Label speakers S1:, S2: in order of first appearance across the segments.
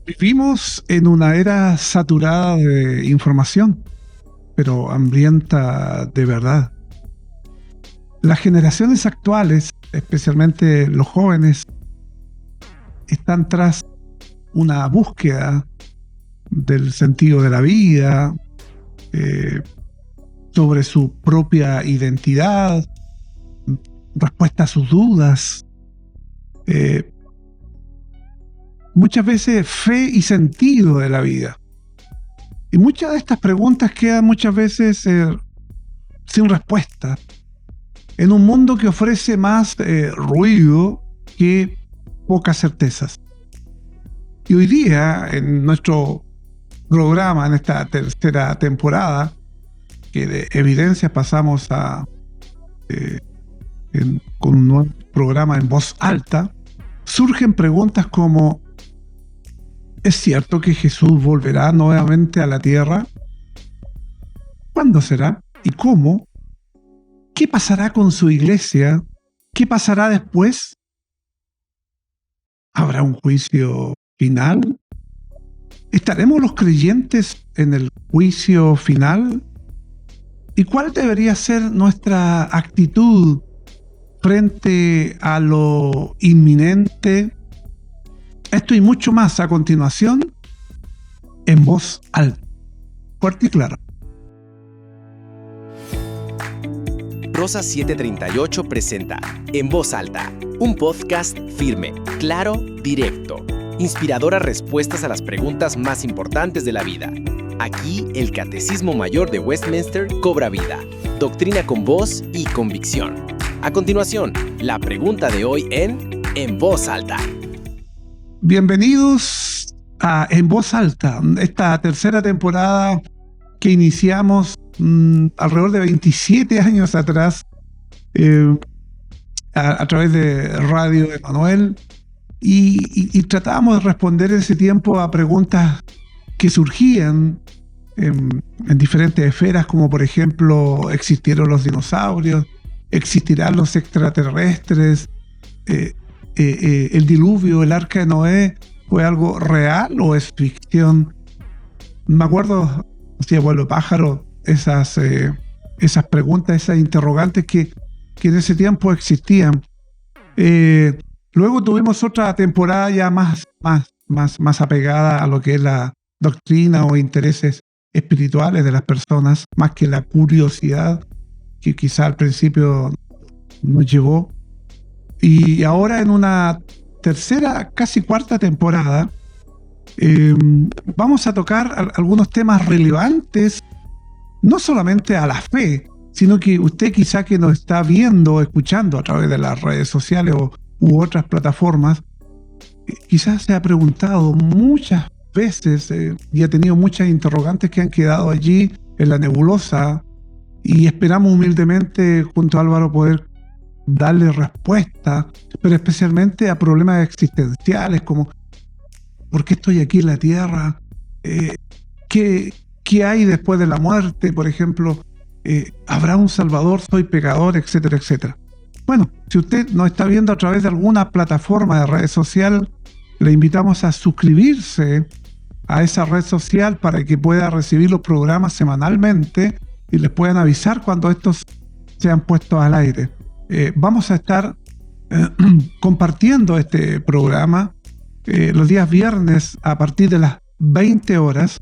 S1: Vivimos en una era saturada de información, pero hambrienta de verdad. Las generaciones actuales, especialmente los jóvenes, están tras una búsqueda del sentido de la vida, sobre su propia identidad, respuesta a sus dudas, muchas veces fe y sentido de la vida. Y muchas de estas preguntas quedan muchas veces sin respuesta, en un mundo que ofrece más ruido que pocas certezas. Y hoy día, en nuestro programa, en esta tercera temporada, que de evidencias pasamos con un nuevo programa en voz alta, surgen preguntas como: ¿es cierto que Jesús volverá nuevamente a la tierra? ¿Cuándo será? ¿Y cómo? ¿Qué pasará con su iglesia? ¿Qué pasará después? ¿Habrá un juicio final? ¿Estaremos los creyentes en el juicio final? ¿Y cuál debería ser nuestra actitud frente a lo inminente? Esto y mucho más a continuación en voz alta, fuerte y clara.
S2: Rosa 738 presenta En Voz Alta, un podcast firme, claro, directo, inspiradoras respuestas a las preguntas más importantes de la vida. Aquí el Catecismo Mayor de Westminster cobra vida, doctrina con voz y convicción. A continuación, la pregunta de hoy En Voz Alta.
S1: Bienvenidos a En Voz Alta, esta tercera temporada que iniciamos alrededor de 27 años atrás a través de Radio Emanuel y tratábamos de responder en ese tiempo a preguntas que surgían en diferentes esferas, como por ejemplo: ¿existieron los dinosaurios? ¿Existirán los extraterrestres? ¿El diluvio, el arca de Noé, fue algo real o es ficción? Me acuerdo, si abuelo pájaro, esas preguntas, esas interrogantes que en ese tiempo existían. Luego tuvimos otra temporada ya más apegada a lo que es la doctrina o intereses espirituales de las personas, más que la curiosidad que quizá al principio nos llevó. Y ahora, en una tercera, casi cuarta temporada, vamos a tocar algunos temas relevantes, no solamente a la fe, sino que usted quizá que nos está viendo o escuchando a través de las redes sociales u otras plataformas, quizás se ha preguntado muchas veces y ha tenido muchas interrogantes que han quedado allí en la nebulosa, y esperamos humildemente junto a Álvaro poder darle respuesta, pero especialmente a problemas existenciales como: ¿por qué estoy aquí en la tierra? ¿Qué hay después de la muerte? Por ejemplo, ¿habrá un Salvador? ¿Soy pecador? Etcétera, etcétera. Bueno, si usted nos está viendo a través de alguna plataforma de red social, le invitamos a suscribirse a esa red social para que pueda recibir los programas semanalmente y les puedan avisar cuando estos sean puestos al aire. Vamos a estar compartiendo este programa los días viernes a partir de las 20 horas,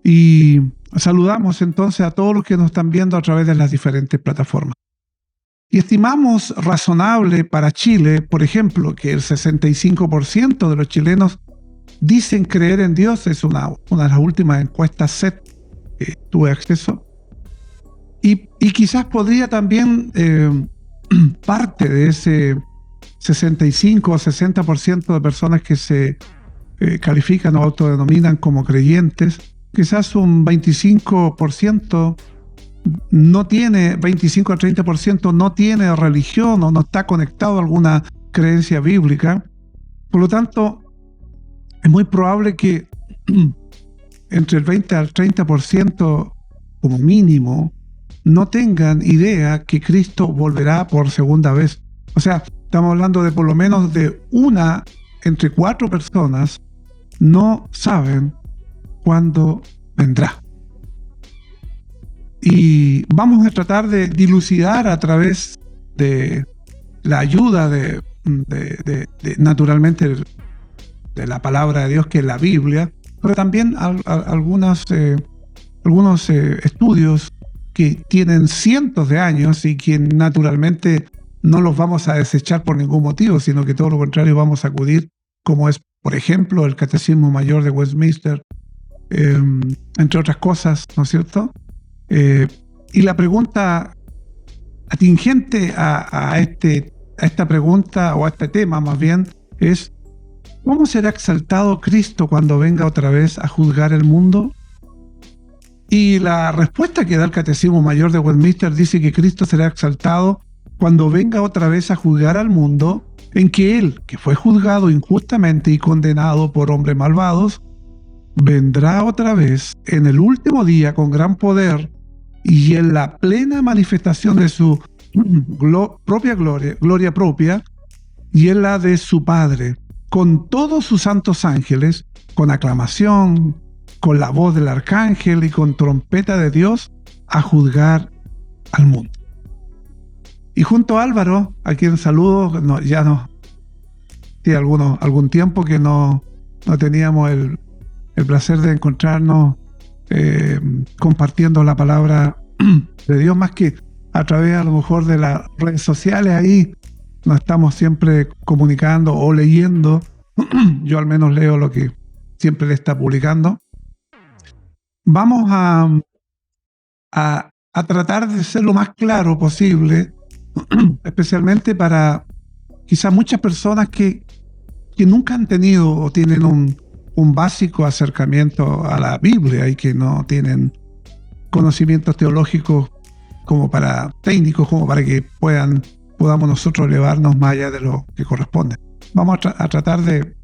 S1: y saludamos entonces a todos los que nos están viendo a través de las diferentes plataformas. Y estimamos razonable para Chile, por ejemplo, que el 65% de los chilenos dicen creer en Dios. Es una de las últimas encuestas SET que tuve acceso. Y quizás podría también parte de ese 65 o 60% de personas que se califican o autodenominan como creyentes, quizás un 25% no tiene, 25 a 30% no tiene religión o no está conectado a alguna creencia bíblica. Por lo tanto, es muy probable que entre el 20 al 30% como mínimo no tengan idea que Cristo volverá por segunda vez. O sea, estamos hablando de por lo menos de una entre 4 personas no saben cuándo vendrá. Y vamos a tratar de dilucidar a través de la ayuda de naturalmente de la palabra de Dios, que es la Biblia, pero también algunos estudios que tienen cientos de años y que naturalmente no los vamos a desechar por ningún motivo, sino que todo lo contrario vamos a acudir, como es, por ejemplo, el Catecismo Mayor de Westminster, entre otras cosas, ¿no es cierto? Y la pregunta atingente a esta pregunta, o a este tema más bien, es: ¿cómo será exaltado Cristo cuando venga otra vez a juzgar el mundo? Y la respuesta que da el Catecismo Mayor de Westminster dice que Cristo será exaltado cuando venga otra vez a juzgar al mundo, en que Él, que fue juzgado injustamente y condenado por hombres malvados, vendrá otra vez en el último día con gran poder y en la plena manifestación de su propia gloria propia, y en la de su Padre, con todos sus santos ángeles, con aclamación, con la voz del arcángel y con trompeta de Dios, a juzgar al mundo. Y junto a Álvaro, a quien saludo, algún tiempo que no teníamos el placer de encontrarnos compartiendo la palabra de Dios, más que a través a lo mejor de las redes sociales. Ahí nos estamos siempre comunicando o leyendo. Yo al menos leo lo que siempre le está publicando. Vamos a tratar de ser lo más claro posible, especialmente para quizás muchas personas que nunca han tenido o tienen un básico acercamiento a la Biblia y que no tienen conocimientos teológicos técnicos como para que podamos nosotros elevarnos más allá de lo que corresponde. Vamos a tratar de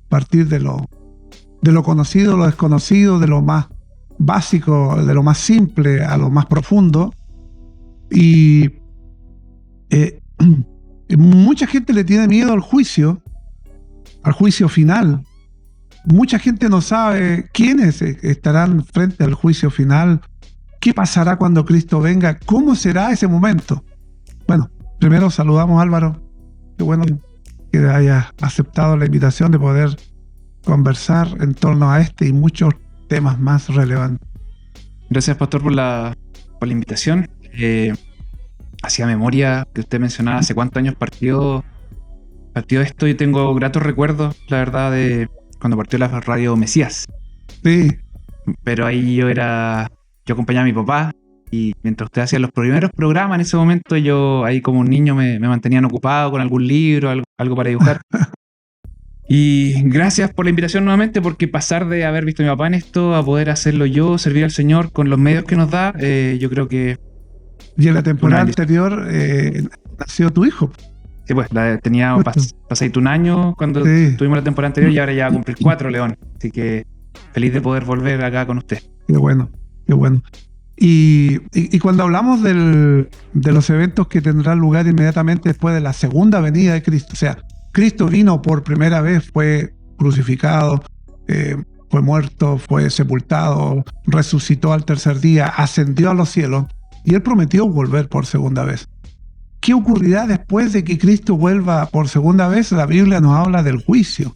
S1: partir de lo conocido, lo desconocido, de lo más básico, de lo más simple a lo más profundo. Y mucha gente le tiene miedo al juicio final. Mucha gente no sabe quiénes estarán frente al juicio final, qué pasará cuando Cristo venga, cómo será ese momento. Bueno, primero saludamos a Álvaro. Qué bueno que haya aceptado la invitación de poder conversar en torno a este y muchos temas más relevantes.
S3: Gracias, Pastor, por la invitación. Hacía memoria que usted mencionaba hace cuántos años partió esto, y tengo gratos recuerdos, la verdad, de cuando partió la radio Mesías.
S1: Sí.
S3: Pero ahí yo acompañaba a mi papá, y mientras usted hacía los primeros programas, en ese momento yo ahí como un niño me mantenían ocupado con algún libro, algo para dibujar. Y gracias por la invitación nuevamente, porque pasar de haber visto a mi papá en esto a poder hacerlo yo, servir al Señor con los medios que nos da, yo creo que...
S1: Y en la temporada anterior nació tu hijo.
S3: Sí, pues tenía pasadito un año cuando tuvimos la temporada anterior, y ahora ya va a cumplir 4, León. Así que feliz de poder volver acá con usted.
S1: Qué bueno, qué bueno. Y cuando hablamos de los eventos que tendrán lugar inmediatamente después de la segunda venida de Cristo, o sea, Cristo vino por primera vez, fue crucificado, fue muerto, fue sepultado, resucitó al tercer día, ascendió a los cielos, y Él prometió volver por segunda vez. ¿Qué ocurrirá después de que Cristo vuelva por segunda vez? La Biblia nos habla del juicio.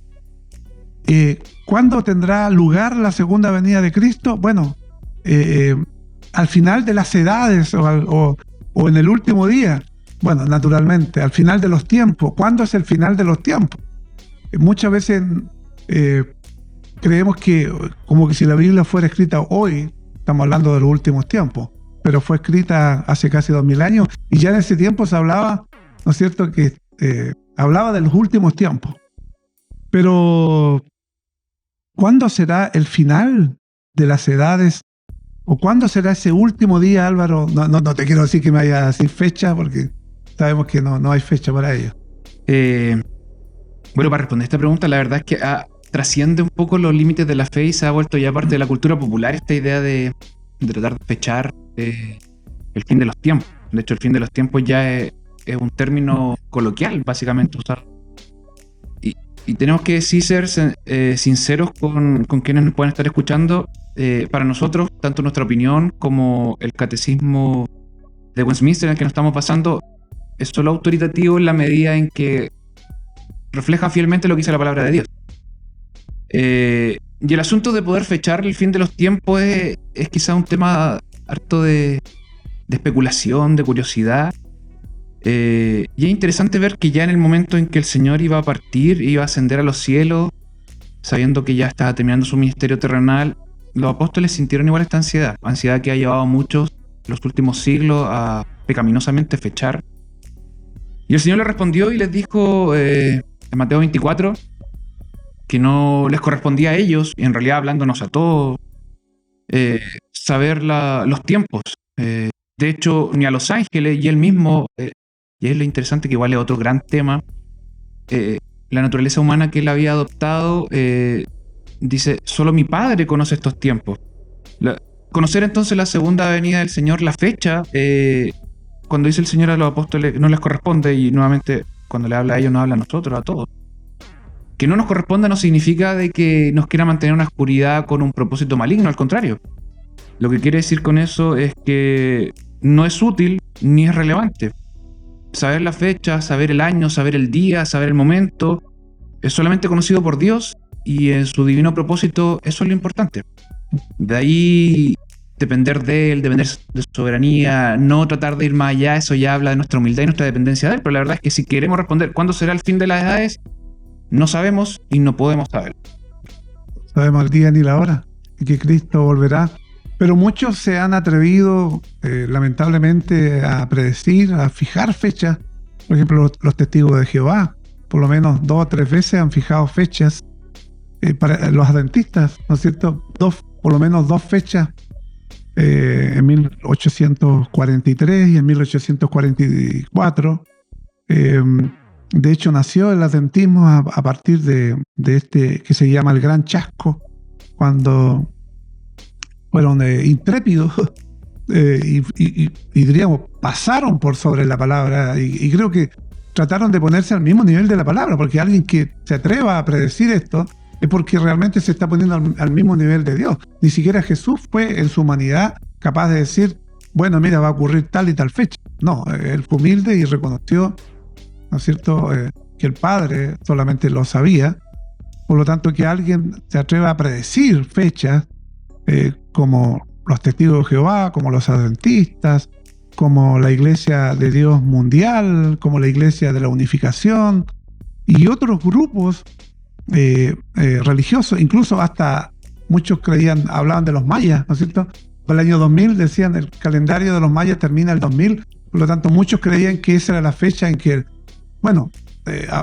S1: ¿Cuándo tendrá lugar la segunda venida de Cristo? Bueno, al final de las edades o en el último día. Bueno, naturalmente, al final de los tiempos. ¿Cuándo es el final de los tiempos? Muchas veces creemos que como que si la Biblia fuera escrita hoy, estamos hablando de los últimos tiempos, pero fue escrita hace casi 2000 años, y ya en ese tiempo se hablaba, ¿no es cierto?, que hablaba de los últimos tiempos. Pero ¿cuándo será el final de las edades? ¿O cuándo será ese último día, Álvaro? No te quiero decir que me vaya a decir fecha, porque sabemos que no hay fecha para ello.
S3: Bueno, para responder esta pregunta, la verdad es que trasciende un poco los límites de la fe y se ha vuelto ya parte de la cultura popular esta idea de tratar de fechar el fin de los tiempos. De hecho, el fin de los tiempos ya es un término coloquial, básicamente, usar. y tenemos que sí ser sinceros con quienes nos pueden estar escuchando. Para nosotros, tanto nuestra opinión como el catecismo de Westminster en el que nos estamos basando es solo autoritativo en la medida en que refleja fielmente lo que dice la palabra de Dios. Y el asunto de poder fechar el fin de los tiempos es quizá un tema harto de especulación, de curiosidad. Y es interesante ver que ya en el momento en que el Señor iba a partir, iba a ascender a los cielos, sabiendo que ya estaba terminando su ministerio terrenal, los apóstoles sintieron igual esta ansiedad que ha llevado a muchos los últimos siglos a pecaminosamente fechar. Y el Señor les respondió y les dijo en Mateo 24 que no les correspondía a ellos, y en realidad hablándonos a todos, saber los tiempos. De hecho, ni a los ángeles, y él mismo, y es lo interesante que igual es otro gran tema, la naturaleza humana que él había adoptado, dice, solo mi Padre conoce estos tiempos. Conocer entonces la segunda venida del Señor, la fecha, cuando dice el Señor a los apóstoles no les corresponde, y nuevamente cuando le habla a ellos, nos habla a nosotros, a todos. Que no nos corresponda no significa de que nos quiera mantener en una oscuridad con un propósito maligno, al contrario. Lo que quiere decir con eso es que no es útil ni es relevante. Saber la fecha, saber el año, saber el día, saber el momento, es solamente conocido por Dios, y en su divino propósito eso es lo importante. De ahí depender de Él, depender de su soberanía, no tratar de ir más allá, eso ya habla de nuestra humildad y nuestra dependencia de Él, pero la verdad es que si queremos responder ¿cuándo será el fin de las edades? No sabemos y no podemos saber.
S1: Sabemos el día ni la hora y que Cristo volverá. Pero muchos se han atrevido, lamentablemente, a predecir, a fijar fechas. Por ejemplo, los testigos de Jehová, por lo menos 2 o 3 veces han fijado fechas. Para los adventistas, ¿no es cierto? Por lo menos 2 fechas, en 1843 y en 1844. De hecho, nació el adventismo a partir de este que se llama el Gran Chasco, cuando fueron intrépidos y diríamos, pasaron por sobre la palabra, y creo que trataron de ponerse al mismo nivel de la palabra, porque alguien que se atreva a predecir esto es porque realmente se está poniendo al mismo nivel de Dios. Ni siquiera Jesús fue en su humanidad capaz de decir, bueno, mira, va a ocurrir tal y tal fecha. No, él fue humilde y reconoció, ¿no es cierto?, que el Padre solamente lo sabía. Por lo tanto, que alguien se atreva a predecir fechas, como los testigos de Jehová, como los adventistas, como la Iglesia de Dios Mundial, como la Iglesia de la Unificación y otros grupos religiosos, incluso hasta muchos hablaban de los mayas, ¿no es cierto? Para el año 2000 decían el calendario de los mayas termina el 2000, por lo tanto muchos creían que esa era la fecha en que,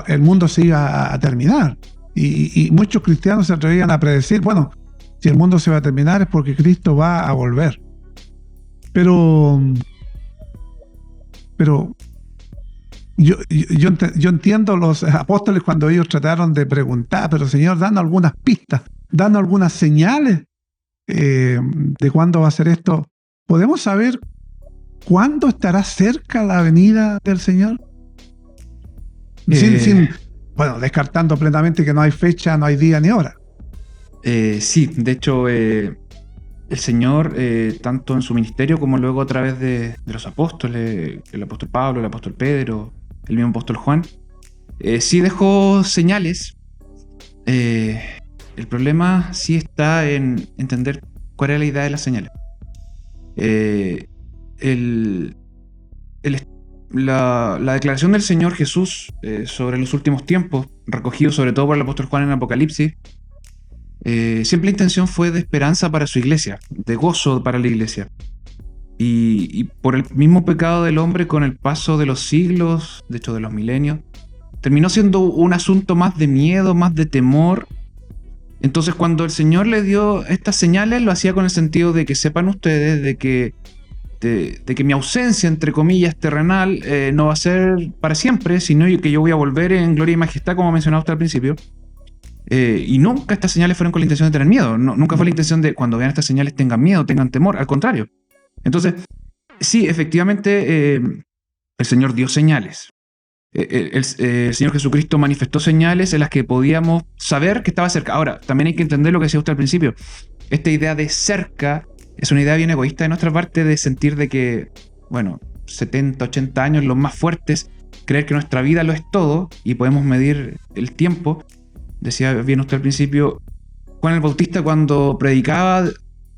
S1: el mundo se iba a terminar, y muchos cristianos se atrevían a predecir, bueno, si el mundo se va a terminar es porque Cristo va a volver. Pero yo entiendo los apóstoles cuando ellos trataron de preguntar, pero Señor, danos algunas pistas, danos algunas señales de cuándo va a ser esto. ¿Podemos saber cuándo estará cerca la venida del Señor? Descartando plenamente que no hay fecha, no hay día ni hora.
S3: Sí, de hecho, el Señor, tanto en su ministerio como luego a través de los apóstoles, el apóstol Pablo, el apóstol Pedro, el mismo apóstol Juan, sí dejó señales. El problema sí está en entender cuál es la idea de las señales. La declaración del Señor Jesús sobre los últimos tiempos, recogido sobre todo por el apóstol Juan en Apocalipsis, siempre la intención fue de esperanza para su iglesia, de gozo para la iglesia. Y por el mismo pecado del hombre, con el paso de los siglos, de hecho de los milenios, terminó siendo un asunto más de miedo, más de temor. Entonces, cuando el Señor le dio estas señales, lo hacía con el sentido de que sepan ustedes de que mi ausencia, entre comillas, terrenal, no va a ser para siempre, sino que yo voy a volver en gloria y majestad, como mencionaba usted al principio. Y nunca estas señales fueron con la intención de tener miedo. Nunca fue la intención de cuando vean estas señales tengan miedo, tengan temor. Al contrario. Entonces, sí, efectivamente, el Señor dio señales. el Señor Jesucristo manifestó señales en las que podíamos saber que estaba cerca. Ahora, también hay que entender lo que decía usted al principio. Esta idea de cerca es una idea bien egoísta de nuestra parte, de sentir de que, 70, 80 años, los más fuertes, creer que nuestra vida lo es todo y podemos medir el tiempo. Decía bien usted al principio, Juan el Bautista, cuando predicaba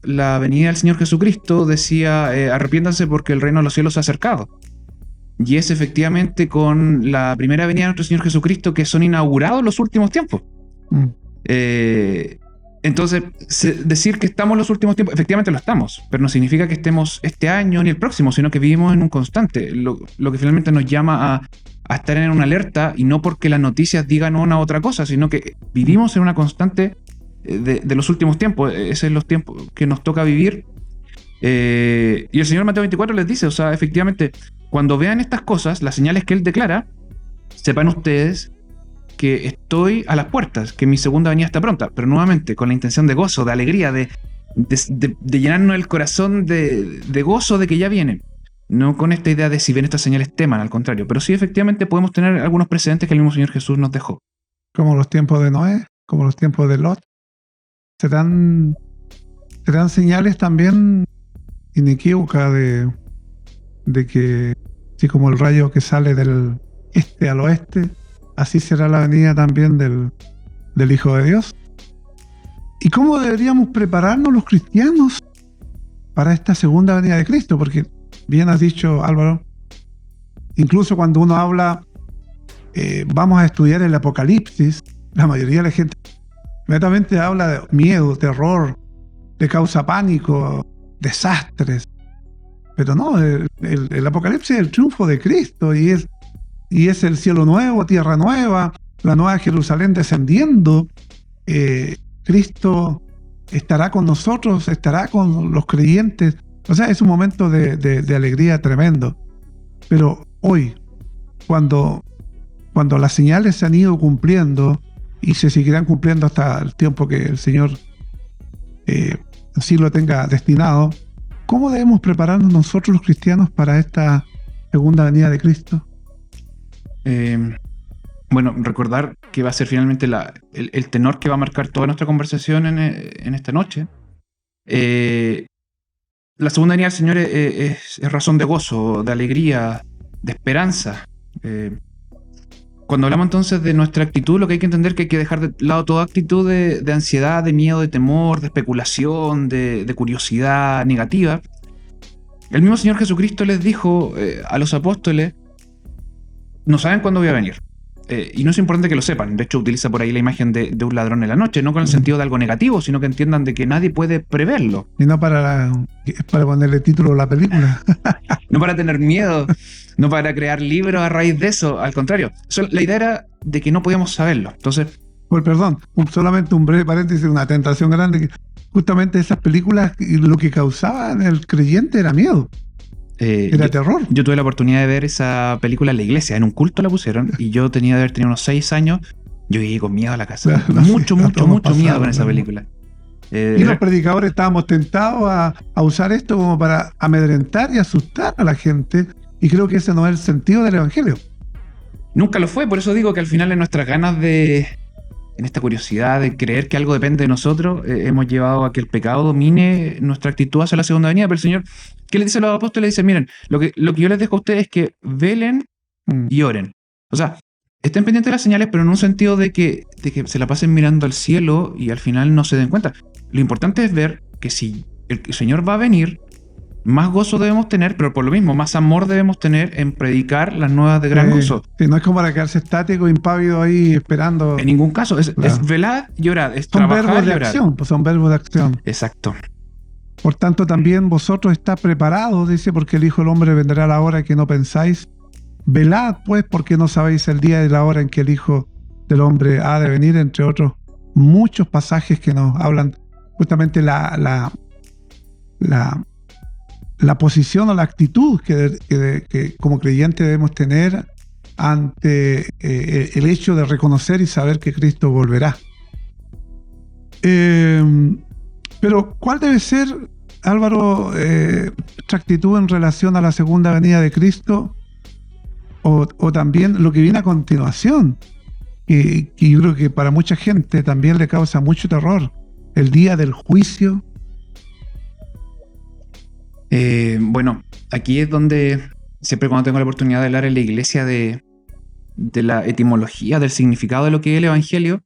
S3: la venida del Señor Jesucristo, decía, arrepiéntanse porque el reino de los cielos se ha acercado. Y es efectivamente con la primera venida de nuestro Señor Jesucristo que son inaugurados los últimos tiempos. Entonces, decir que estamos en los últimos tiempos, efectivamente lo estamos, pero no significa que estemos este año ni el próximo, sino que vivimos en un constante, lo que finalmente nos llama a estar en una alerta, y no porque las noticias digan una u otra cosa, sino que vivimos en una constante de los últimos tiempos. Esos son los tiempos que nos toca vivir. Y el Señor Mateo 24 les dice, efectivamente, cuando vean estas cosas, las señales que Él declara, sepan ustedes que estoy a las puertas, que mi segunda venida está pronta, pero nuevamente con la intención de gozo, de alegría, de llenarnos el corazón de gozo de que ya viene. No con esta idea de si ven estas señales teman, al contrario, pero sí efectivamente podemos tener algunos precedentes que el mismo Señor Jesús nos dejó.
S1: Como los tiempos de Noé, como los tiempos de Lot. Se dan señales también inequívocas de que, así como el rayo que sale del este al oeste, así será la venida también del Hijo de Dios. ¿Y cómo deberíamos prepararnos los cristianos para esta segunda venida de Cristo? Porque bien has dicho, Álvaro, incluso cuando uno habla, vamos a estudiar el Apocalipsis, la mayoría de la gente inmediatamente habla de miedo, terror, le causa pánico, desastres. Pero no, el Apocalipsis es el triunfo de Cristo y es el cielo nuevo, tierra nueva, la nueva Jerusalén descendiendo. Cristo estará con nosotros, estará con los creyentes. Es un momento de alegría tremendo. Pero hoy, cuando las señales se han ido cumpliendo y se seguirán cumpliendo hasta el tiempo que el Señor así lo tenga destinado, ¿cómo debemos prepararnos nosotros los cristianos para esta segunda venida de Cristo?
S3: Recordar que va a ser finalmente el tenor que va a marcar toda nuestra conversación en esta noche. La segunda venida del Señor es razón de gozo, de alegría, de esperanza. Cuando hablamos entonces de nuestra actitud, lo que hay que entender es que hay que dejar de lado toda actitud de ansiedad, de miedo, de temor, de especulación, de curiosidad negativa. El mismo Señor Jesucristo les dijo a los apóstoles, no saben cuándo voy a venir. Y no es importante que lo sepan. De hecho, utiliza por ahí la imagen de un ladrón en la noche, no con el sentido de algo negativo, sino que entiendan de que nadie puede preverlo.
S1: Y no para ponerle título a la película.
S3: No para tener miedo, no para crear libros a raíz de eso. Al contrario, la idea era de que no podíamos saberlo. Entonces,
S1: solamente un breve paréntesis, una tentación grande, que justamente esas películas lo que causaban el creyente era miedo. Era terror.
S3: Yo tuve la oportunidad de ver esa película en la iglesia, en un culto la pusieron, y yo tenía de haber tenido unos 6 años, yo llegué con miedo a la casa. Mucho miedo con esa película.
S1: Y los predicadores estábamos tentados a usar esto como para amedrentar y asustar a la gente, y creo que ese no es el sentido del Evangelio.
S3: Nunca lo fue, por eso digo que al final en nuestras ganas en esta curiosidad de creer que algo depende de nosotros, hemos llevado a que el pecado domine nuestra actitud hacia la segunda venida. Pero el Señor, ¿qué le dice a los apóstoles? Le dice, miren, lo que yo les dejo a ustedes es que velen y oren. Estén pendientes de las señales, pero en un sentido de que se la pasen mirando al cielo y al final no se den cuenta. Lo importante es ver que si el Señor va a venir, más gozo debemos tener, pero por lo mismo, más amor debemos tener en predicar las nuevas de gran gozo.
S1: Sí, no es como para quedarse estático, impávido ahí esperando.
S3: En ningún caso, es velar y orar, es trabajar y orar.
S1: Son verbos de acción.
S3: Exacto.
S1: Por tanto, también vosotros estáis preparados, dice, porque el Hijo del Hombre vendrá a la hora que no pensáis. Velad, pues, porque no sabéis el día y la hora en que el Hijo del Hombre ha de venir, entre otros muchos pasajes que nos hablan justamente la posición o la actitud que como creyente debemos tener ante el hecho de reconocer y saber que Cristo volverá. Pero ¿cuál debe ser, Álvaro, nuestra actitud en relación a la segunda venida de Cristo? o también lo que viene a continuación, que yo creo que para mucha gente también le causa mucho terror, el día del juicio.
S3: Bueno, aquí es donde siempre cuando tengo la oportunidad de hablar en la iglesia de la etimología, del significado de lo que es el Evangelio,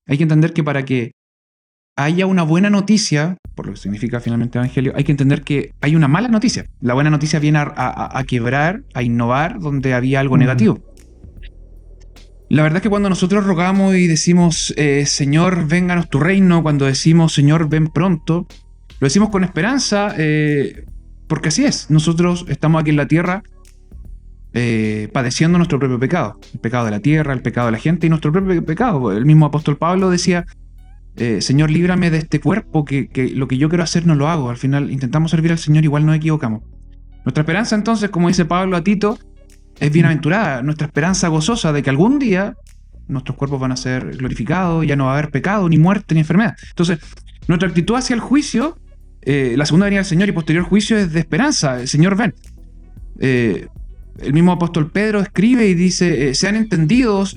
S3: hay que entender que para que haya una buena noticia, por lo que significa finalmente Evangelio, hay que entender que hay una mala noticia. La buena noticia viene a quebrar, a innovar donde había algo negativo. La verdad es que cuando nosotros rogamos y decimos, Señor, vénganos tu reino, cuando decimos, Señor, ven pronto, lo decimos con esperanza, porque así es. Nosotros estamos aquí en la tierra padeciendo nuestro propio pecado. El pecado de la tierra, el pecado de la gente y nuestro propio pecado. El mismo apóstol Pablo decía, Señor, líbrame de este cuerpo, que lo que yo quiero hacer no lo hago. Al final intentamos servir al Señor, igual nos equivocamos. Nuestra esperanza entonces, como dice Pablo a Tito, es bienaventurada. Nuestra esperanza gozosa de que algún día nuestros cuerpos van a ser glorificados, ya no va a haber pecado, ni muerte, ni enfermedad. Entonces, nuestra actitud hacia el juicio, la segunda venida del Señor y posterior juicio, es de esperanza. El Señor, ven. El mismo apóstol Pedro escribe y dice, sean entendidos,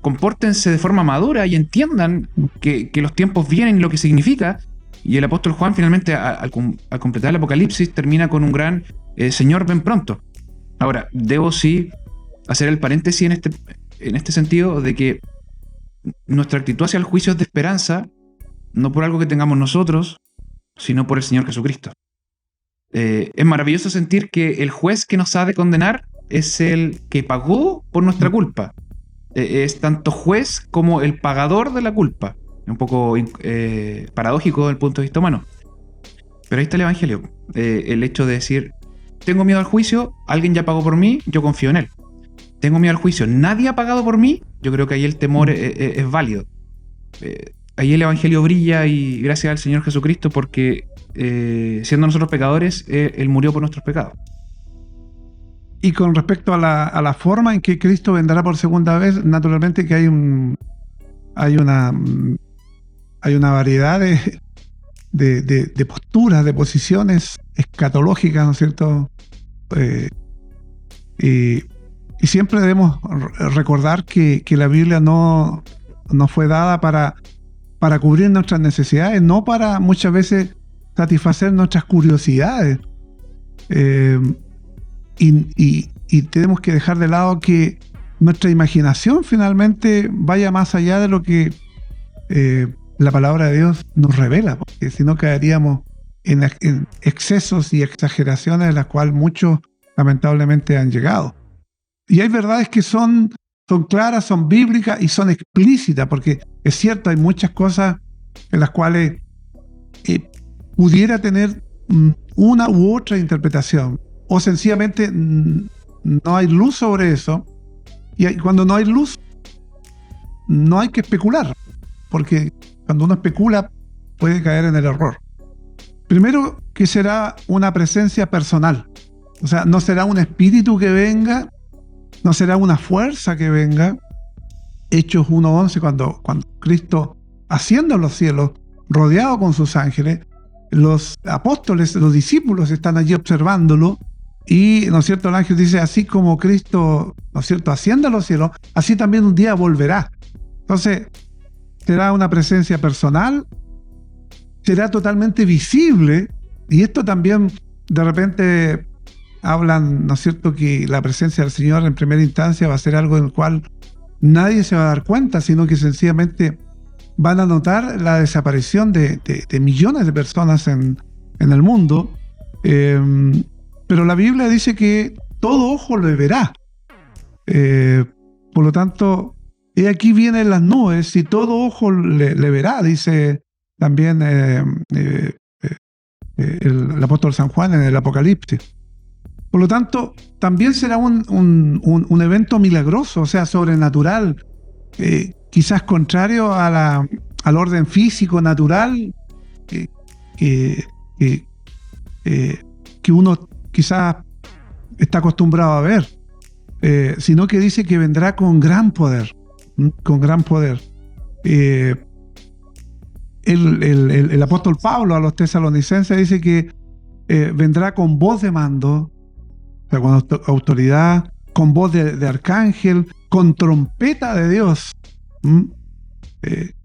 S3: compórtense de forma madura y entiendan que los tiempos vienen y lo que significa. Y el apóstol Juan finalmente, al completar el Apocalipsis, termina con un gran Señor, ven pronto. Ahora, debo sí hacer el paréntesis en este sentido de que nuestra actitud hacia el juicio es de esperanza, no por algo que tengamos nosotros, sino por el Señor Jesucristo. Es maravilloso sentir que el juez que nos ha de condenar es el que pagó por nuestra culpa. Es tanto juez como el pagador de la culpa. Un poco paradójico desde el punto de vista humano. Pero ahí está el Evangelio. El hecho de decir, tengo miedo al juicio, alguien ya pagó por mí, yo confío en él. Tengo miedo al juicio, nadie ha pagado por mí, yo creo que ahí el temor es válido. Ahí el Evangelio brilla y gracias al Señor Jesucristo porque siendo nosotros pecadores, Él murió por nuestros pecados.
S1: Y con respecto a la forma en que Cristo vendrá por segunda vez, naturalmente que hay una variedad de posturas, de posiciones escatológicas, ¿no es cierto? Y siempre debemos recordar que la Biblia no fue dada para cubrir nuestras necesidades, no para muchas veces satisfacer nuestras curiosidades. Y tenemos que dejar de lado que nuestra imaginación finalmente vaya más allá de lo que la palabra de Dios nos revela, porque si no caeríamos en excesos y exageraciones de las cuales muchos lamentablemente han llegado. Y hay verdades que son claras, son bíblicas y son explícitas, porque es cierto, hay muchas cosas en las cuales pudiera tener una u otra interpretación, o sencillamente no hay luz sobre eso, y cuando no hay luz, no hay que especular, porque cuando uno especula puede caer en el error. Primero, que será una presencia personal, o sea, no será un espíritu que venga, no será una fuerza que venga. Hechos 1:11, cuando Cristo asciende a los cielos, rodeado con sus ángeles, los apóstoles, los discípulos están allí observándolo, y, ¿no es cierto?, el ángel dice, así como Cristo, ¿no es cierto?, asciende a los cielos, así también un día volverá. Entonces, será una presencia personal, será totalmente visible, y esto también de repente hablan, ¿no es cierto?, que la presencia del Señor en primera instancia va a ser algo en el cual nadie se va a dar cuenta, sino que sencillamente van a notar la desaparición de millones de personas en el mundo. Pero la Biblia dice que todo ojo le verá. Por lo tanto, y aquí vienen las nubes y todo ojo le verá, dice también el apóstol San Juan en el Apocalipsis. Por lo tanto, también será un evento milagroso, o sea, sobrenatural, quizás contrario al orden físico, natural, que uno quizás está acostumbrado a ver, sino que dice que vendrá con gran poder, con gran poder. El apóstol Pablo a los tesalonicenses dice que vendrá con voz de mando, o sea, con autoridad, con voz de arcángel, con trompeta de Dios.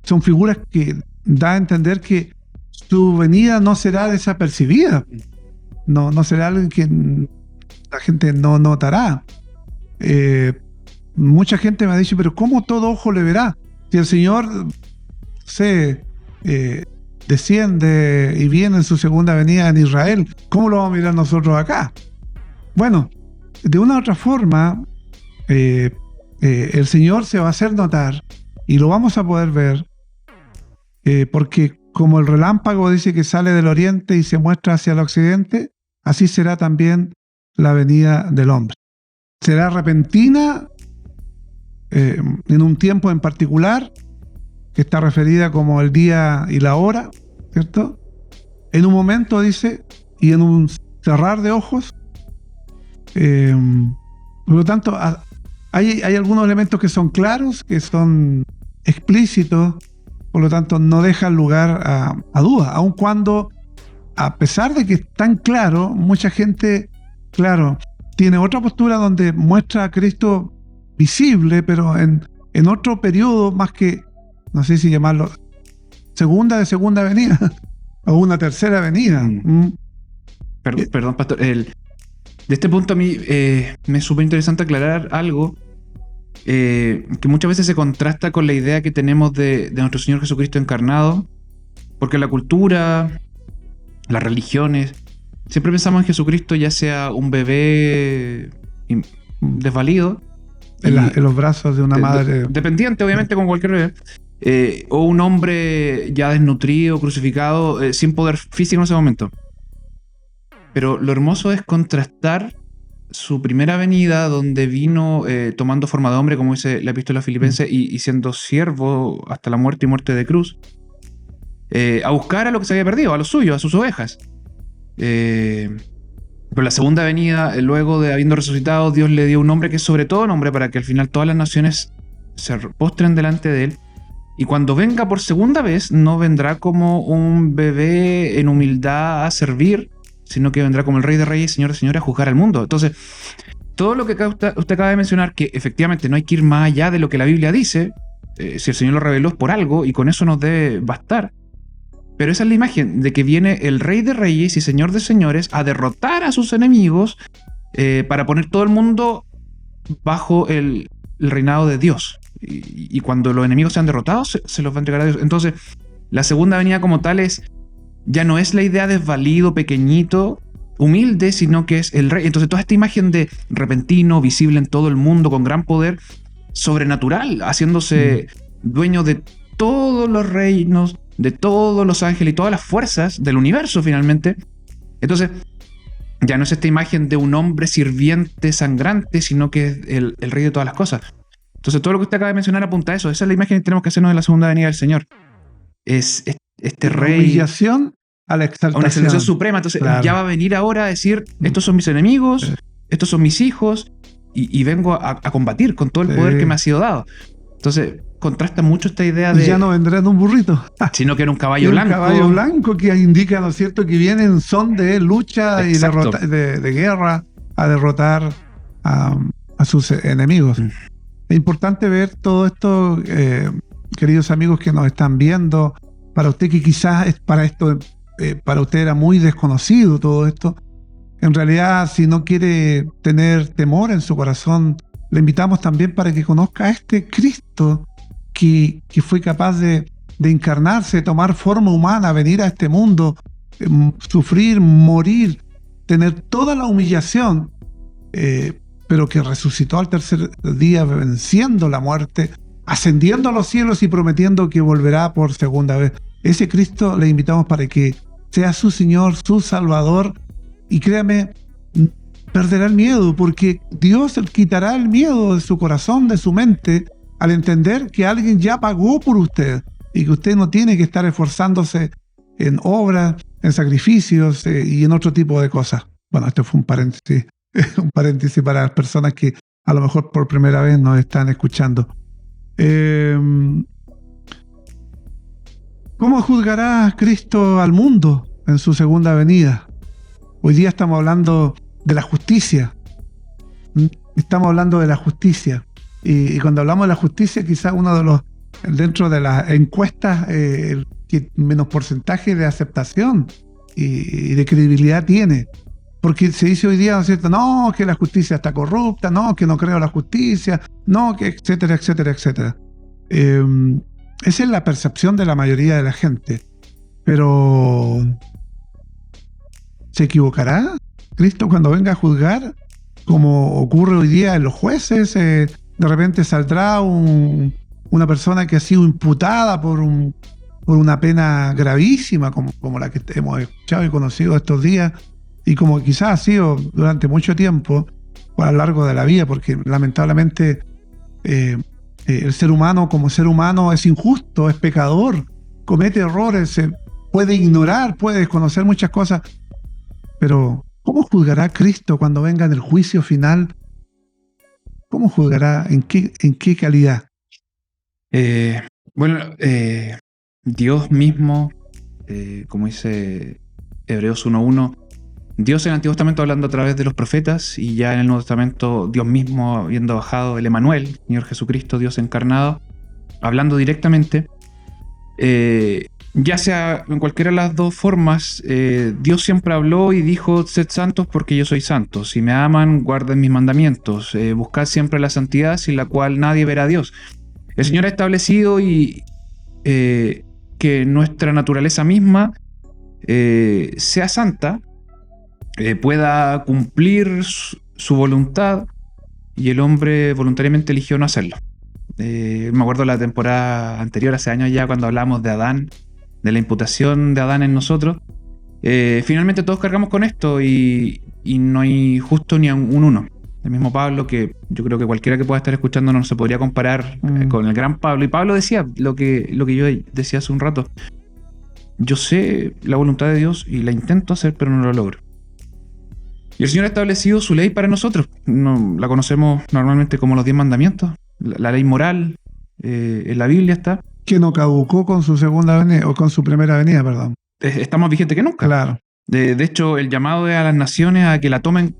S1: Son figuras que da a entender que su venida no será desapercibida, no será algo que la gente no notará. Mucha gente me ha dicho, pero ¿cómo todo ojo le verá? Si el Señor desciende y viene en su segunda venida en Israel, ¿cómo lo vamos a mirar nosotros acá? Bueno, de una u otra forma, el Señor se va a hacer notar y lo vamos a poder ver, porque como el relámpago dice que sale del oriente y se muestra hacia el occidente, así será también la venida del hombre. Será repentina, en un tiempo en particular, que está referida como el día y la hora, ¿cierto? En un momento, dice, y en un cerrar de ojos. Por lo tanto, hay algunos elementos que son claros, que son explícitos, por lo tanto no dejan lugar a duda, aun cuando, a pesar de que es tan claro, mucha gente, claro, tiene otra postura donde muestra a Cristo visible, pero en otro periodo, más que, no sé si llamarlo segunda venida o una tercera venida.
S3: Perdón, pastor. De este punto a mí me es súper interesante aclarar algo que muchas veces se contrasta con la idea que tenemos de nuestro Señor Jesucristo encarnado, porque la cultura, las religiones, siempre pensamos en Jesucristo ya sea un bebé desvalido
S1: en los brazos de una madre
S3: dependiente, obviamente, como cualquier bebé, o un hombre ya desnutrido, crucificado, sin poder físico en ese momento. Pero lo hermoso es contrastar su primera venida, donde vino tomando forma de hombre, como dice la epístola Filipenses, y siendo siervo hasta la muerte y muerte de cruz, a buscar a lo que se había perdido, a los suyos, a sus ovejas. Pero la segunda venida, luego de habiendo resucitado, Dios le dio un nombre que es sobre todo nombre, para que al final todas las naciones se postren delante de él. Y cuando venga por segunda vez, no vendrá como un bebé en humildad a servir, sino que vendrá como el Rey de Reyes y Señor de Señores a juzgar al mundo. Entonces, todo lo que usted acaba de mencionar, que efectivamente no hay que ir más allá de lo que la Biblia dice, si el Señor lo reveló es por algo, y con eso nos debe bastar. Pero esa es la imagen de que viene el Rey de Reyes y Señor de Señores a derrotar a sus enemigos, para poner todo el mundo bajo el reinado de Dios. Y cuando los enemigos sean derrotados, se los va a entregar a Dios. Entonces, la segunda venida como tal ya no es la idea de desvalido, pequeñito, humilde, sino que es el rey. Entonces toda esta imagen de repentino, visible en todo el mundo, con gran poder, sobrenatural, haciéndose dueño de todos los reinos, de todos los ángeles y todas las fuerzas del universo finalmente. Entonces ya no es esta imagen de un hombre sirviente sangrante, sino que es el rey de todas las cosas. Entonces todo lo que usted acaba de mencionar apunta a eso. Esa es la imagen que tenemos que hacernos de la segunda venida del Señor. Es este rey,
S1: humillación a la exaltación,
S3: a una exaltación suprema. Entonces ya va a venir ahora a decir: estos son mis enemigos, estos son mis hijos, y vengo a combatir con todo el poder que me ha sido dado. Entonces contrasta mucho esta idea de...
S1: Y ya no vendrá en un burrito,
S3: sino que en un caballo blanco.
S1: Un caballo blanco que indica, ¿no es cierto?, que viene en son de lucha. Exacto. Y de guerra, a derrotar a sus enemigos. Es importante ver todo esto, queridos amigos que nos están viendo. Para usted que quizás para usted era muy desconocido todo esto, en realidad, si no quiere tener temor en su corazón, le invitamos también para que conozca a este Cristo que fue capaz de encarnarse, de tomar forma humana, venir a este mundo, sufrir, morir, tener toda la humillación, pero que resucitó al tercer día, venciendo la muerte, ascendiendo a los cielos y prometiendo que volverá por segunda vez. Ese Cristo le invitamos para que sea su Señor, su Salvador, y créame, perderá el miedo, porque Dios quitará el miedo de su corazón, de su mente, al entender que alguien ya pagó por usted y que usted no tiene que estar esforzándose en obras, en sacrificios y en otro tipo de cosas. Bueno, esto fue un paréntesis para las personas que a lo mejor por primera vez nos están escuchando. ¿Cómo juzgará Cristo al mundo en su segunda venida? Hoy día estamos hablando de la justicia. estamos hablando de la justicia. Y cuando hablamos de la justicia, quizás uno de los, dentro de las encuestas, el que menos porcentaje de aceptación y de credibilidad tiene. Porque se dice hoy día, ¿no es cierto? No, que la justicia está corrupta, no, que no creo en la justicia, no, que etcétera, etcétera, etcétera. Esa es la percepción de la mayoría de la gente. Pero ¿se equivocará Cristo cuando venga a juzgar? Como ocurre hoy día en los jueces, de repente saldrá una persona que ha sido imputada por una pena gravísima, como la que hemos escuchado y conocido estos días, y como quizás ha sido durante mucho tiempo, a lo largo de la vida, porque lamentablemente el ser humano como ser humano es injusto, es pecador, comete errores, puede ignorar, puede desconocer muchas cosas, pero ¿cómo juzgará Cristo cuando venga en el juicio final? ¿Cómo juzgará? ¿En qué calidad?
S3: Dios mismo, como dice Hebreos 1:1, Dios en el Antiguo Testamento hablando a través de los profetas, y ya en el Nuevo Testamento Dios mismo habiendo bajado, el Emmanuel, Señor Jesucristo, Dios encarnado, hablando directamente. Ya sea en cualquiera de las dos formas, Dios siempre habló y dijo: sed santos porque yo soy santo, si me aman guarden mis mandamientos, buscad siempre la santidad sin la cual nadie verá a Dios. El Señor ha establecido que nuestra naturaleza misma sea santa, pueda cumplir su voluntad, y el hombre voluntariamente eligió no hacerlo. Me acuerdo de la temporada anterior, hace años ya, cuando hablamos de Adán, de la imputación de Adán en nosotros. Finalmente todos cargamos con esto y no hay justo ni un uno. El mismo Pablo, que yo creo que cualquiera que pueda estar escuchando no se podría comparar con el gran Pablo. Y Pablo decía lo que yo decía hace un rato: yo sé la voluntad de Dios y la intento hacer, pero no lo logro. Y el Señor ha establecido su ley para nosotros. La conocemos normalmente como los 10 mandamientos, la ley moral, en la Biblia está.
S1: Que no caducó con su segunda venida, o con su primera venida, perdón.
S3: Está más vigente que nunca.
S1: Claro.
S3: De hecho, el llamado es a las naciones a que la tomen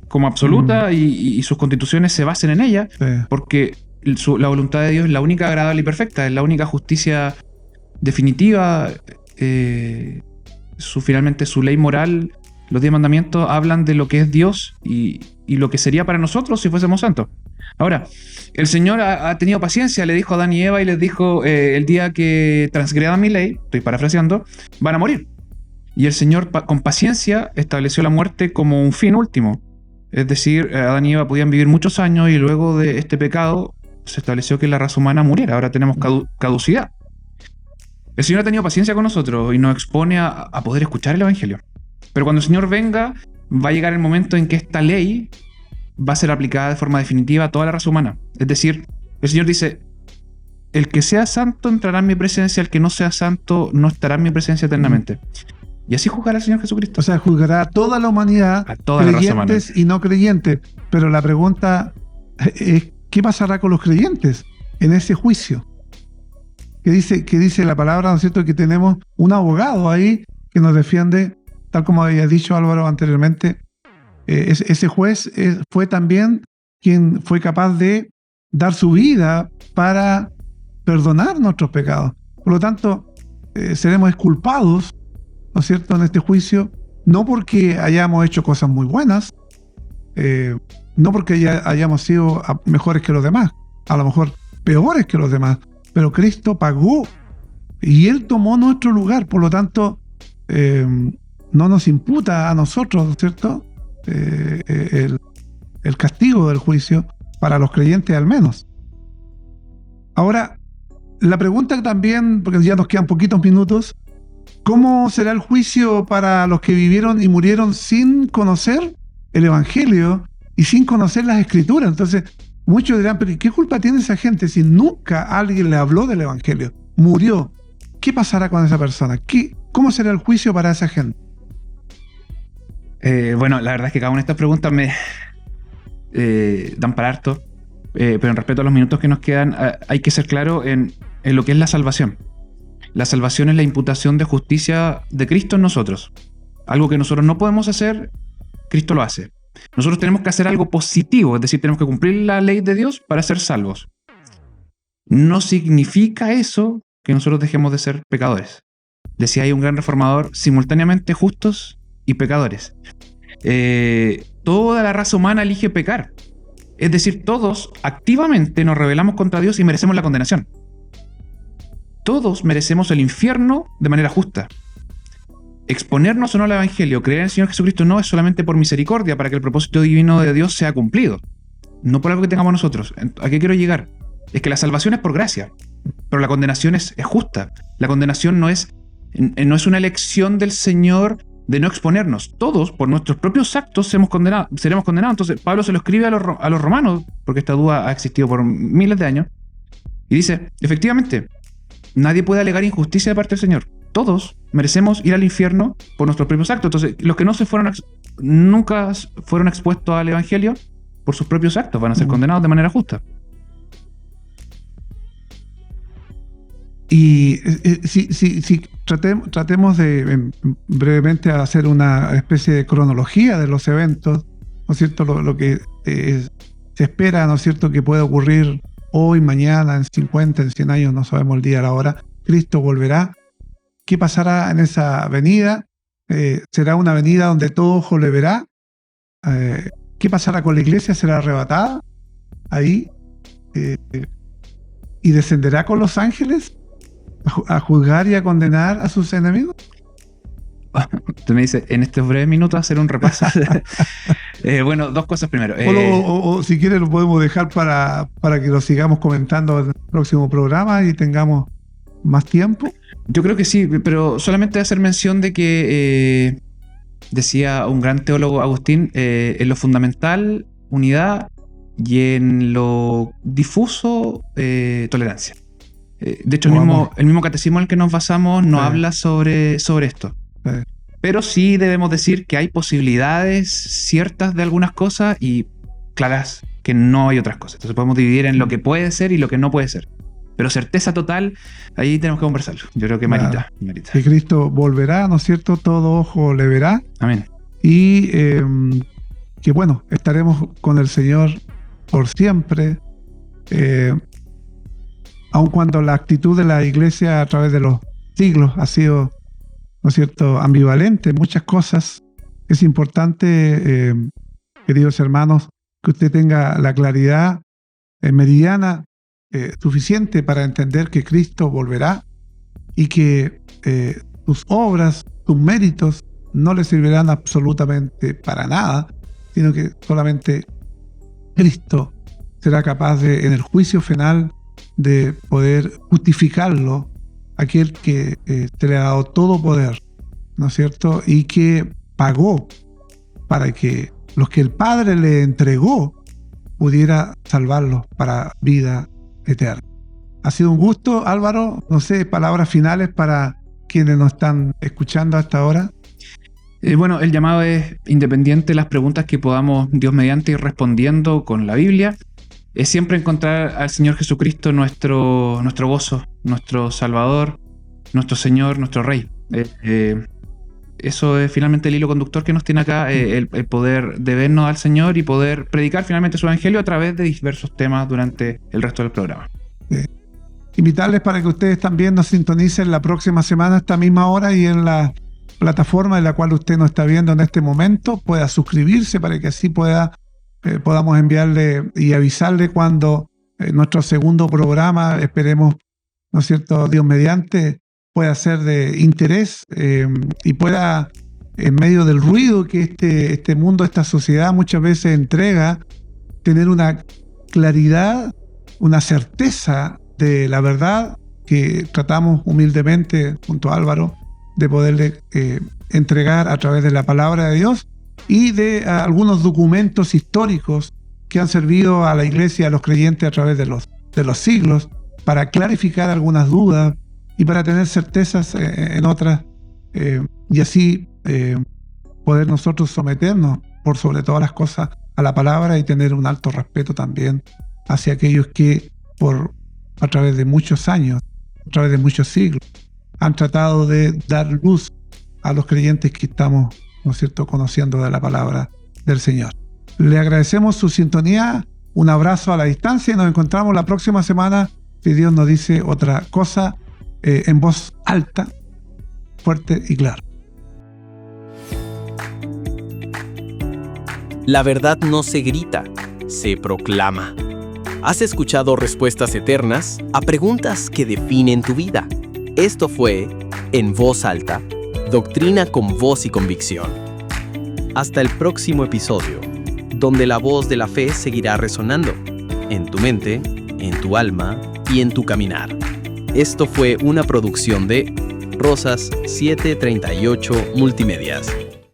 S3: como absoluta y sus constituciones se basen en ella,
S1: Sí.
S3: porque la voluntad de Dios es la única agradable y perfecta, es la única justicia definitiva. Finalmente su ley moral, los 10 mandamientos hablan de lo que es Dios y lo que sería para nosotros si fuésemos santos. Ahora, el Señor ha tenido paciencia, le dijo a Adán y Eva y les dijo: el día que transgredan mi ley, estoy parafraseando, van a morir. Y el Señor con paciencia estableció la muerte como un fin último. Es decir, Adán y Eva podían vivir muchos años, y luego de este pecado se estableció que la raza humana muriera. Ahora tenemos caducidad. El Señor ha tenido paciencia con nosotros y nos expone a poder escuchar el Evangelio. Pero cuando el Señor venga, va a llegar el momento en que esta ley va a ser aplicada de forma definitiva a toda la raza humana. Es decir, el Señor dice: el que sea santo entrará en mi presencia, el que no sea santo no estará en mi presencia eternamente. Y así juzgará el Señor Jesucristo.
S1: O sea, juzgará a toda la humanidad,
S3: a toda la raza humana,
S1: creyentes y no creyentes. Pero la pregunta es: ¿qué pasará con los creyentes en ese juicio? Que dice la palabra, ¿no es cierto?, que tenemos un abogado ahí que nos defiende, tal como había dicho Álvaro anteriormente. Ese juez fue también quien fue capaz de dar su vida para perdonar nuestros pecados. Por lo tanto, seremos exculpados, ¿no es cierto?, en este juicio, no porque hayamos hecho cosas muy buenas, no porque hayamos sido mejores que los demás, a lo mejor peores que los demás, pero Cristo pagó y Él tomó nuestro lugar. Por lo tanto, no nos imputa a nosotros, ¿no es cierto?, el castigo del juicio, para los creyentes al menos. Ahora, la pregunta también, porque ya nos quedan poquitos minutos: ¿cómo será el juicio para los que vivieron y murieron sin conocer el Evangelio y sin conocer las Escrituras? Entonces, muchos dirán: ¿pero qué culpa tiene esa gente si nunca alguien le habló del Evangelio? Murió. ¿Qué pasará con esa persona? ¿Cómo será el juicio para esa gente?
S3: Bueno, la verdad es que cada una de estas preguntas me dan para harto, pero en respeto a los minutos que nos quedan, hay que ser claro en lo que es la salvación. La salvación es la imputación de justicia de Cristo en nosotros. Algo que nosotros no podemos hacer, Cristo lo hace. Nosotros tenemos que hacer algo positivo, es decir, tenemos que cumplir la ley de Dios para ser salvos. No significa eso que nosotros dejemos de ser pecadores. Decía ahí un gran reformador, simultáneamente justos y pecadores. Toda la raza humana elige pecar. Es decir, todos activamente nos rebelamos contra Dios y merecemos la condenación. Todos merecemos el infierno de manera justa. Exponernos o no al Evangelio, creer en el Señor Jesucristo no es solamente por misericordia para que el propósito divino de Dios sea cumplido. No por algo que tengamos nosotros. ¿A qué quiero llegar? Es que la salvación es por gracia, pero la condenación es justa. La condenación no es una elección del Señor de no exponernos. Todos, por nuestros propios actos, seremos condenados. Entonces, Pablo se lo escribe a los romanos, porque esta duda ha existido por miles de años, y dice, efectivamente, nadie puede alegar injusticia de parte del Señor. Todos merecemos ir al infierno por nuestros propios actos. Entonces, los que nunca fueron expuestos al Evangelio, por sus propios actos, van a ser condenados de manera justa.
S1: Y si tratemos de brevemente hacer una especie de cronología de los eventos, ¿no es cierto? Lo que se espera, ¿no es cierto?, que puede ocurrir hoy, mañana, en 50, en 100 años, no sabemos el día, la hora. Cristo volverá. ¿Qué pasará en esa venida? ¿Será una venida donde todo ojo le verá? ¿Qué pasará con la iglesia? ¿Será arrebatada ahí? ¿Y descenderá con los ángeles a juzgar y a condenar a sus enemigos?
S3: Usted me dice, en estos breves minutos hacer un repaso. Bueno, dos cosas primero.
S1: O si quiere lo podemos dejar para que lo sigamos comentando en el próximo programa y tengamos más tiempo.
S3: Yo creo que sí, pero solamente hacer mención de que decía un gran teólogo, Agustín, en lo fundamental, unidad, y en lo difuso, tolerancia. De hecho, el mismo catecismo en el que nos basamos no habla sobre esto. Pero sí debemos decir que hay posibilidades ciertas de algunas cosas y claras que no hay otras cosas. Entonces podemos dividir en lo que puede ser y lo que no puede ser. Pero certeza total, ahí tenemos que conversarlo. Yo creo que merita.
S1: Que Cristo volverá, ¿no es cierto? Todo ojo le verá.
S3: Amén.
S1: Y que bueno, estaremos con el Señor por siempre. Aun cuando la actitud de la iglesia a través de los siglos ha sido, ¿no es cierto?, ambivalente en muchas cosas, es importante, queridos hermanos, que usted tenga la claridad meridiana suficiente para entender que Cristo volverá y que tus obras, tus méritos no le servirán absolutamente para nada, sino que solamente Cristo será capaz de, en el juicio final, de poder justificarlo, aquel que te le ha dado todo poder, ¿no es cierto? Y que pagó para que los que el Padre le entregó pudiera salvarlos para vida eterna. Ha sido un gusto, Álvaro. No sé, palabras finales para quienes nos están escuchando hasta ahora.
S3: Bueno, el llamado es independiente de las preguntas que podamos, Dios mediante, ir respondiendo con la Biblia. Es siempre encontrar al Señor Jesucristo nuestro gozo, nuestro Salvador, nuestro Señor, nuestro Rey. Eso es finalmente el hilo conductor que nos tiene acá, el poder debernos al Señor y poder predicar finalmente su Evangelio a través de diversos temas durante el resto del programa.
S1: Invitarles para que ustedes también nos sintonicen la próxima semana a esta misma hora y en la plataforma en la cual usted nos está viendo en este momento pueda suscribirse para que así podamos enviarle y avisarle cuando nuestro segundo programa, esperemos, ¿no es cierto?, Dios mediante, pueda ser de interés y pueda, en medio del ruido que este mundo, esta sociedad muchas veces entrega, tener una claridad, una certeza de la verdad que tratamos humildemente junto a Álvaro de poderle entregar a través de la palabra de Dios y de algunos documentos históricos que han servido a la iglesia, a los creyentes a través de los siglos para clarificar algunas dudas y para tener certezas en otras y así poder nosotros someternos por sobre todas las cosas a la palabra y tener un alto respeto también hacia aquellos que a través de muchos años, a través de muchos siglos, han tratado de dar luz a los creyentes que estamos, ¿no es cierto?, conociendo de la palabra del Señor. Le agradecemos su sintonía, un abrazo a la distancia y nos encontramos la próxima semana, si Dios nos dice otra cosa, en voz alta, fuerte y clara.
S2: La verdad no se grita, se proclama. ¿Has escuchado respuestas eternas a preguntas que definen tu vida? Esto fue En Voz Alta, doctrina con voz y convicción. Hasta el próximo episodio, donde la voz de la fe seguirá resonando en tu mente, en tu alma y en tu caminar. Esto fue una producción de Rosas 738 Multimedias.